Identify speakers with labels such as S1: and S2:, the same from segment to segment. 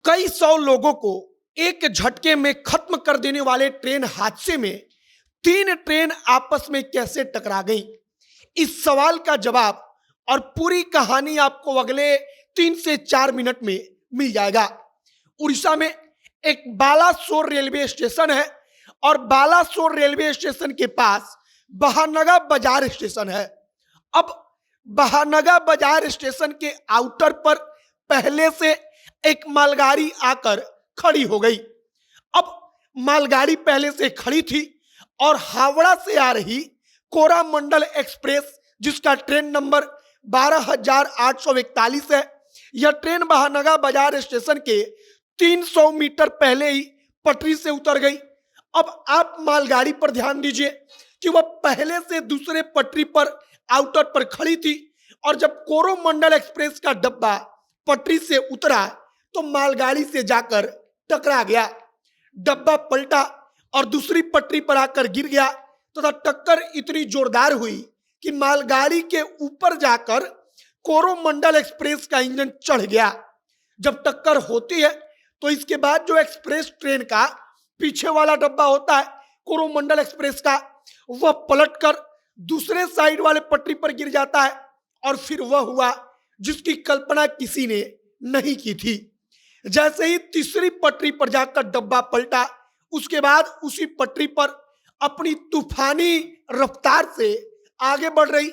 S1: कई सौ लोगों को एक झटके में खत्म कर देने वाले ट्रेन हादसे में तीन ट्रेन आपस में कैसे टकरा गई, इस सवाल का जवाब और पूरी कहानी आपको अगले 3 से 4 मिनट में मिल जाएगा। उड़ीसा में एक बालासोर रेलवे स्टेशन है और बालासोर रेलवे स्टेशन के पास बहानगा बाजार स्टेशन है। अब बहानगा बाजार स्टेशन के आउटर पर पहले से एक मालगाड़ी आकर खड़ी हो गई। अब मालगाड़ी पहले से खड़ी थी और हावड़ा से आ रही कोरामंडल एक्सप्रेस, जिसका ट्रेन नंबर 12,841 है, यह ट्रेन बहानगा बाजार स्टेशन के 300 मीटर पहले ही पटरी से उतर गई। अब आप मालगाड़ी पर ध्यान दीजिए कि वह पहले से दूसरे पटरी पर आउटर पर खड़ी थी और जब कोरोमंडल एक्सप्रेस का डब्बा पटरी से उतरा तो मालगाड़ी से जाकर टकरा गया। डब्बा पलटा और दूसरी पटरी पर आकर गिर गया तथा टक्कर इतनी जोरदार हुई कि मालगाड़ी के ऊपर जाकर कोरोमंडल एक्सप्रेस का इंजन चढ़ गया। जब टक्कर होती है तो इसके बाद जो एक्सप्रेस ट्रेन का पीछे वाला डब्बा होता है कोरोमंडल एक्सप्रेस का, वह पलटकर दूसरे साइड वाले पटरी पर गिर जाता है और फिर वह हुआ जिसकी कल्पना किसी ने नहीं की थी। जैसे ही तीसरी पटरी पर जाकर डब्बा पलटा, उसके बाद उसी पटरी पर अपनी तूफानी रफ्तार से आगे बढ़ रही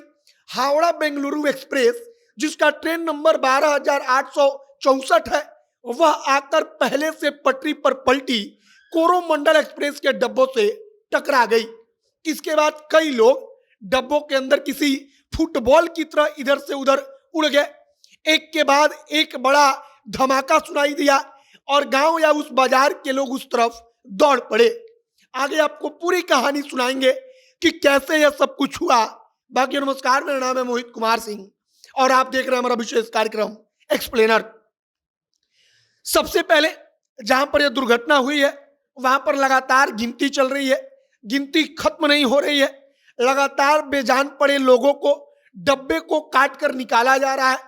S1: हावड़ा बेंगलुरु एक्सप्रेस, जिसका ट्रेन नंबर 12,864 है, वह आकर पहले से पटरी पर पलटी कोरोमंडल एक्सप्रेस के डब्बों से टकरा गई। इसके बाद कई लोग डब्बों के अंदर किसी फुटबॉल की तरह इधर से उधर उड़ गए। एक के बाद एक बड़ा धमाका सुनाई दिया और गांव या उस बाजार के लोग उस तरफ दौड़ पड़े। आगे आपको पूरी कहानी सुनाएंगे कि कैसे यह सब कुछ हुआ। बाकी नमस्कार, मेरा नाम है मोहित कुमार सिंह और आप देख रहे हैं हमारा विशेष कार्यक्रम एक्सप्लेनर। सबसे पहले जहां पर यह दुर्घटना हुई है वहां पर लगातार गिनती चल रही है, गिनती खत्म नहीं हो रही है। लगातार बेजान पड़े लोगों को डब्बे को काट कर निकाला जा रहा है,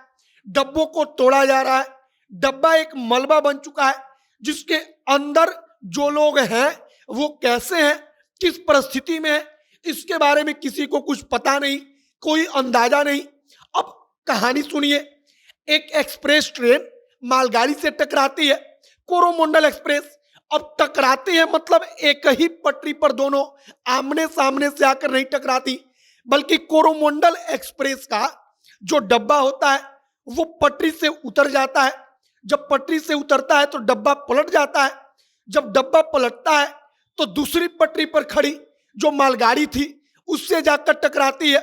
S1: डब्बों को तोड़ा जा रहा है। डब्बा एक मलबा बन चुका है जिसके अंदर जो लोग हैं वो कैसे हैं, किस परिस्थिति में है, इसके बारे में किसी को कुछ पता नहीं, कोई अंदाजा नहीं। अब कहानी सुनिए। एक एक्सप्रेस ट्रेन मालगाड़ी से टकराती है, कोरोमंडल एक्सप्रेस। अब टकराती है मतलब एक ही पटरी पर दोनों आमने सामने से आकर नहीं टकराती, बल्कि कोरोमंडल एक्सप्रेस का जो डब्बा होता है वो पटरी से उतर जाता है। जब पटरी से उतरता है तो डब्बा पलट जाता है। जब डब्बा पलटता है तो दूसरी पटरी पर खड़ी जो मालगाड़ी थी उससे जाकर टकराती है।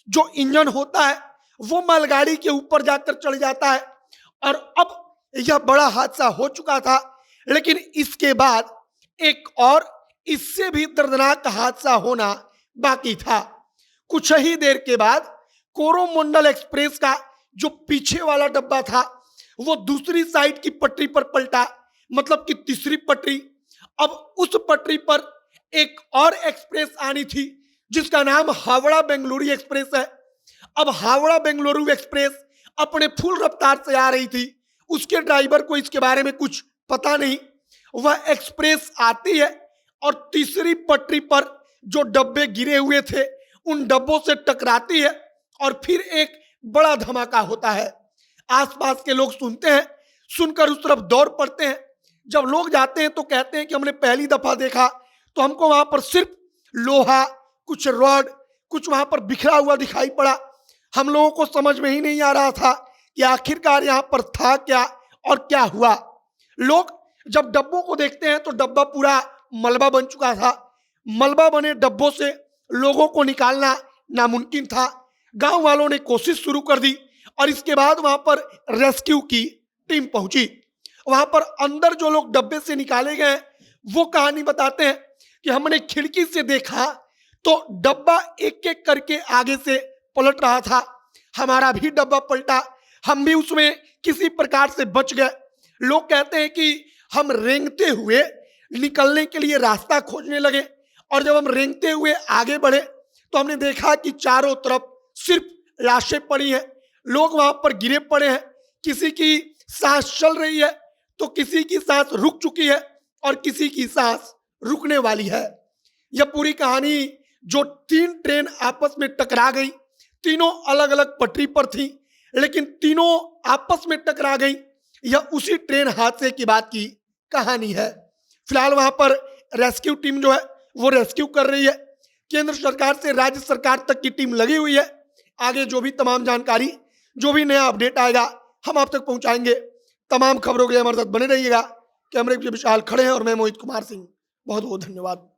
S1: जो इंजन होता है वो मालगाड़ी के ऊपर जाकर चढ़ जाता है और अब यह बड़ा हादसा हो चुका था। लेकिन इसके बाद एक और इससे भी दर्दनाक हादसा होना बाकी था। कुछ ही देर के बाद कोरोमंडल एक्सप्रेस का जो पीछे वाला डब्बा था वो दूसरी साइड की पटरी पर पलटा, मतलब कि तीसरी पटरी। अब उस पटरी पर एक और एक्सप्रेस आनी थी जिसका नाम हावड़ा बेंगलुरु एक्सप्रेस है। अब हावड़ा बेंगलुरु एक्सप्रेस अपने फुल रफ्तार से आ रही थी, उसके ड्राइवर को इसके बारे में कुछ पता नहीं। वह एक्सप्रेस आती है और तीसरी पटरी पर जो डब्बे गिरे हुए थे उन डब्बों से टकराती है और फिर एक बड़ा धमाका होता है। आसपास के लोग सुनते हैं, सुनकर उस तरफ दौड़ पड़ते हैं। जब लोग जाते हैं तो कहते हैं कि हमने पहली दफा देखा तो हमको वहां पर सिर्फ लोहा, कुछ रॉड, कुछ वहां पर बिखरा हुआ दिखाई पड़ा। हम लोगों को समझ में ही नहीं आ रहा था कि आखिरकार यहाँ पर था क्या और क्या हुआ। लोग जब डब्बों को देखते हैं तो डब्बा पूरा मलबा बन चुका था। मलबा बने डब्बों से लोगों को निकालना नामुमकिन था। गांव वालों ने कोशिश शुरू कर दी और इसके बाद वहां पर रेस्क्यू की टीम पहुंची। वहां पर अंदर जो लोग डब्बे से निकाले गए वो कहानी बताते हैं कि हमने खिड़की से देखा तो डब्बा एक एक करके आगे से पलट रहा था। हमारा भी डब्बा पलटा, हम भी उसमें किसी प्रकार से बच गए। लोग कहते हैं कि हम रेंगते हुए निकलने के लिए रास्ता खोजने लगे और जब हम रेंगते हुए आगे बढ़े तो हमने देखा कि चारों तरफ सिर्फ लाशें पड़ी हैं, लोग वहां पर गिरे पड़े हैं, किसी की सांस चल रही है तो किसी की सांस रुक चुकी है और किसी की सांस रुकने वाली है। यह पूरी कहानी, जो 3 ट्रेन आपस में टकरा गई, तीनों अलग अलग पटरी पर थी लेकिन तीनों आपस में टकरा गई, यह उसी ट्रेन हादसे की बात की कहानी है। फिलहाल वहां पर रेस्क्यू टीम जो है वो रेस्क्यू कर रही है। केंद्र सरकार से राज्य सरकार तक की टीम लगी हुई है। आगे जो भी तमाम जानकारी, जो भी नया अपडेट आएगा, हम आप तक पहुंचाएंगे। तमाम खबरों के लिए हमारे साथ बने रहिएगा। कैमरे के विशाल खड़े हैं और मैं मोहित कुमार सिंह। बहुत बहुत धन्यवाद।